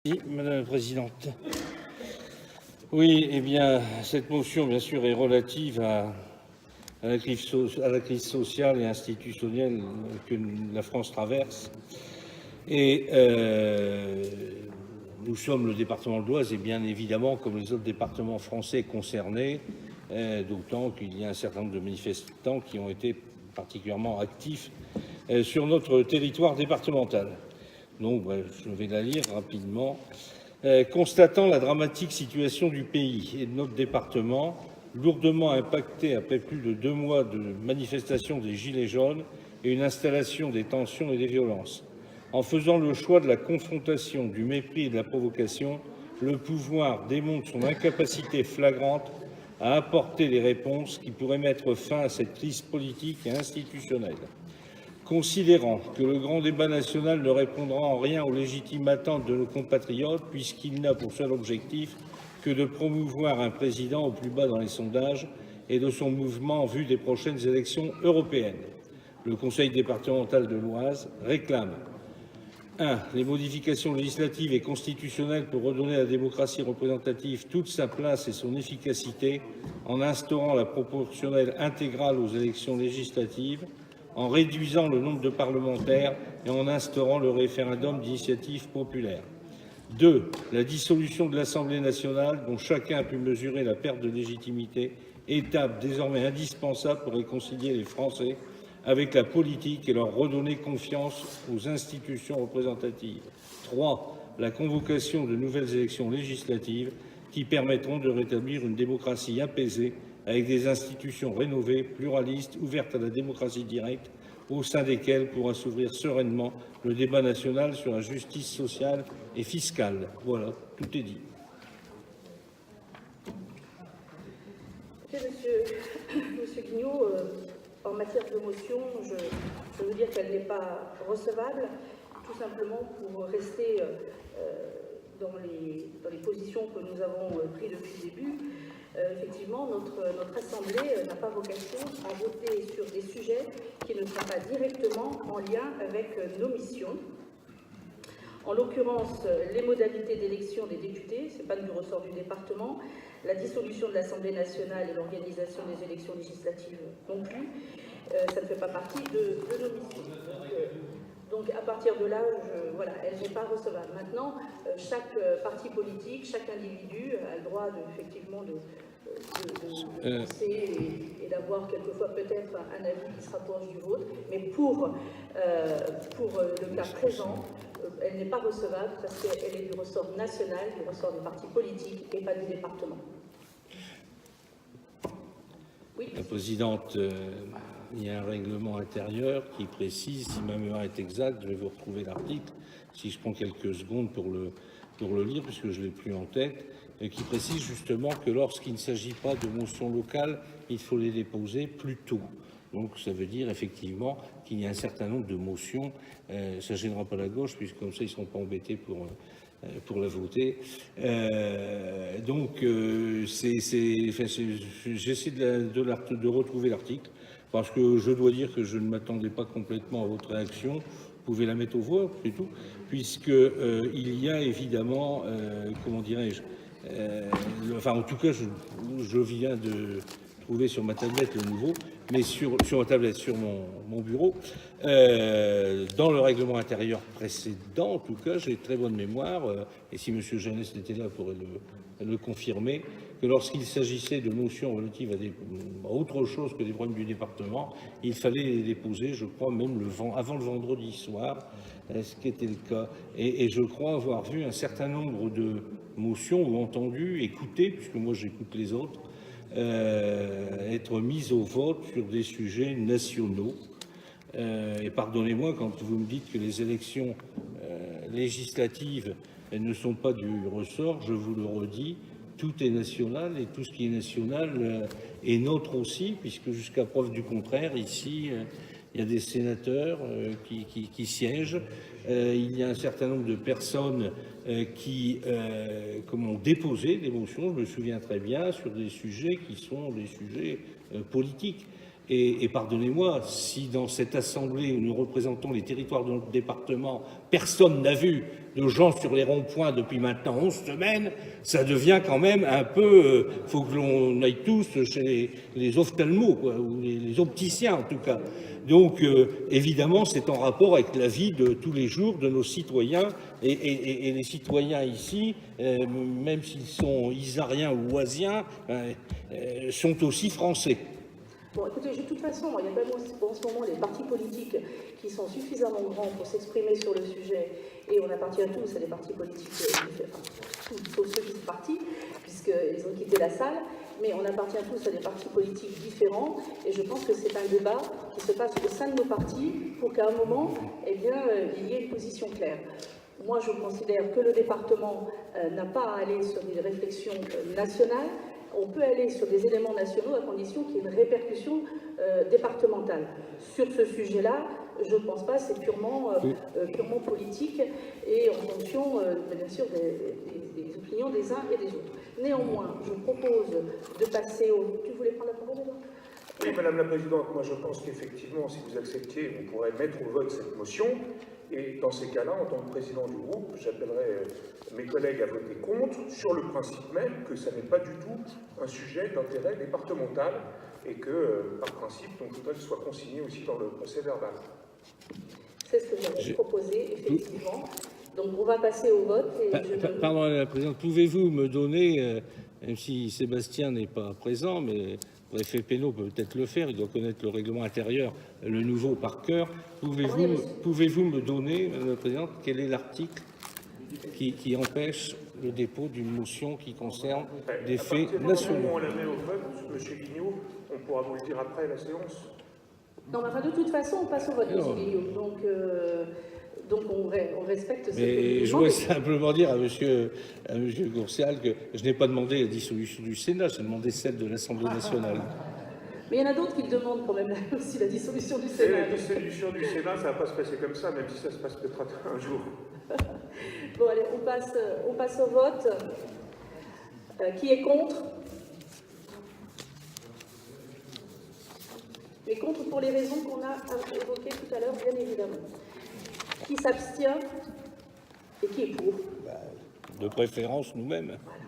Oui, Madame la Présidente. Oui, eh bien, cette motion, bien sûr, est relative à la crise sociale et institutionnelle que la France traverse. Et nous sommes le département de l'Oise et bien évidemment, comme les autres départements français concernés, d'autant qu'il y a un certain nombre de manifestants qui ont été particulièrement actifs sur notre territoire départemental. Donc, je vais la lire rapidement. Constatant la dramatique situation du pays et de notre département, lourdement impacté après plus de 2 mois de manifestations des Gilets jaunes et une installation des tensions et des violences, en faisant le choix de la confrontation, du mépris et de la provocation, le pouvoir démontre son incapacité flagrante à apporter les réponses qui pourraient mettre fin à cette crise politique et institutionnelle. Considérant que le grand débat national ne répondra en rien aux légitimes attentes de nos compatriotes, puisqu'il n'a pour seul objectif que de promouvoir un président au plus bas dans les sondages et de son mouvement en vue des prochaines élections européennes, le Conseil départemental de l'Oise réclame 1. Les modifications législatives et constitutionnelles pour redonner à la démocratie représentative toute sa place et son efficacité en instaurant la proportionnelle intégrale aux élections législatives, en réduisant le nombre de parlementaires et en instaurant le référendum d'initiative populaire. 2. La dissolution de l'Assemblée nationale, dont chacun a pu mesurer la perte de légitimité, étape désormais indispensable pour réconcilier les Français avec la politique et leur redonner confiance aux institutions représentatives. 3. La convocation de nouvelles élections législatives qui permettront de rétablir une démocratie apaisée avec des institutions rénovées, pluralistes, ouvertes à la démocratie directe, au sein desquelles pourra s'ouvrir sereinement le débat national sur la justice sociale et fiscale. Voilà, tout est dit. Monsieur Guignot, en matière de motion, je veux dire qu'elle n'est pas recevable, tout simplement pour rester dans les positions que nous avons prises depuis le début. Effectivement, notre Assemblée n'a pas vocation à voter sur des sujets qui ne sont pas directement en lien avec nos missions. En l'occurrence, les modalités d'élection des députés, ce n'est pas du ressort du département, la dissolution de l'Assemblée nationale et l'organisation des élections législatives non plus, ça ne fait pas partie de nos missions. Donc à partir de là, voilà, elle n'est pas recevable. Maintenant, chaque parti politique, chaque individu a le droit effectivement de penser et d'avoir quelquefois peut-être un avis qui se rapproche du vôtre, mais pour le cas présent, elle n'est pas recevable parce qu'elle est du ressort national, du ressort des partis politiques et pas du département. Oui. La Présidente, il y a un règlement intérieur qui précise, si ma mémoire est exacte, je vais vous retrouver l'article, si je prends quelques secondes pour le lire, puisque je ne l'ai plus en tête, qui précise justement que lorsqu'il ne s'agit pas de motions locales, il faut les déposer plus tôt. Donc ça veut dire effectivement qu'il y a un certain nombre de motions, ça ne gênera pas la gauche, puisque comme ça ils ne seront pas embêtés pour la voter. Donc j'essaie de retrouver l'article, parce que je dois dire que je ne m'attendais pas complètement à votre réaction. Vous pouvez la mettre aux voix, c'est tout, puisque il y a évidemment, comment dirais-je, enfin en tout cas je viens de trouver sur ma tablette le nouveau, mais sur ma tablette, sur mon bureau, dans le règlement intérieur précédent, en tout cas, j'ai très bonne mémoire, et si M. Jeunesse était là pour le confirmer, que lorsqu'il s'agissait de motions relatives à autre chose que des problèmes du département, il fallait les déposer, je crois, même avant le vendredi soir, ce qui était le cas. Et je crois avoir vu un certain nombre de motions ou entendu, écouté, puisque moi j'écoute les autres, être mises au vote sur des sujets nationaux. Et pardonnez-moi quand vous me dites que les élections législatives ne sont pas du ressort, je vous le redis, tout est national et tout ce qui est national est nôtre aussi, puisque jusqu'à preuve du contraire, ici, il y a des sénateurs qui siègent, il y a un certain nombre de personnes qui ont déposé des motions, je me souviens très bien, sur des sujets qui sont des sujets politiques. Et pardonnez-moi, si dans cette assemblée où nous représentons les territoires de notre département, personne n'a vu de gens sur les ronds-points depuis maintenant 11 semaines, ça devient quand même un peu... faut que l'on aille tous chez les ophtalmos, quoi, ou les opticiens en tout cas. Donc, évidemment, c'est en rapport avec la vie de tous les jours de nos citoyens. Et les citoyens ici, même s'ils sont isariens ou oisiens, sont aussi français. Bon, écoutez, de toute façon, il y a quand même en ce moment les partis politiques qui sont suffisamment grands pour s'exprimer sur le sujet, et on appartient tous à des partis politiques, sauf ceux qui sont partis, puisqu'ils ont quitté la salle, mais on appartient tous à des partis politiques différents, et je pense que c'est un débat qui se passe au sein de nos partis pour qu'à un moment, eh bien, il y ait une position claire. Moi, je considère que le département n'a pas à aller sur des réflexions nationales. On peut aller sur des éléments nationaux à condition qu'il y ait une répercussion départementale. Sur ce sujet-là, je ne pense pas, c'est purement politique et en fonction, bien sûr, des opinions des uns et des autres. Néanmoins, je propose de passer au... Tu voulais prendre la parole, Edouard ? Oui, Madame la Présidente, moi je pense qu'effectivement, si vous acceptiez, on pourrait mettre au vote cette motion. Et dans ces cas-là, en tant que président du groupe, j'appellerai mes collègues à voter contre, sur le principe même que ça n'est pas du tout un sujet d'intérêt départemental et que, par principe, donc, je voudrais que ce soit consigné aussi dans le procès verbal. C'est ce que j'avais proposé, effectivement. Donc on va passer au vote. Et Pardon, Madame la Présidente, pouvez-vous me donner, même si Sébastien n'est pas présent, mais le préfet Pénaud peut peut-être le faire, il doit connaître le règlement intérieur, le nouveau par cœur. Pouvez-vous me donner, Madame la Présidente, quel est l'article qui empêche le dépôt d'une motion qui concerne des faits nationaux? On la met au vote, M. Guignot, on pourra vous le dire après la séance. Non, mais enfin, de toute façon, on passe au vote, M. Guillaume. Donc on respecte ce que Mais je voudrais simplement dire à monsieur Gourcial que je n'ai pas demandé la dissolution du Sénat, j'ai demandé celle de l'Assemblée nationale. Mais il y en a d'autres qui demandent quand même aussi la dissolution du Sénat. La dissolution du Sénat, ça ne va pas se passer comme ça, même si ça se passe peut-être un jour. Bon, allez, on passe au vote. Qui est contre? Mais contre pour les raisons qu'on a évoquées tout à l'heure, bien évidemment. Qui s'abstient et qui est pour? De préférence nous-mêmes. Voilà.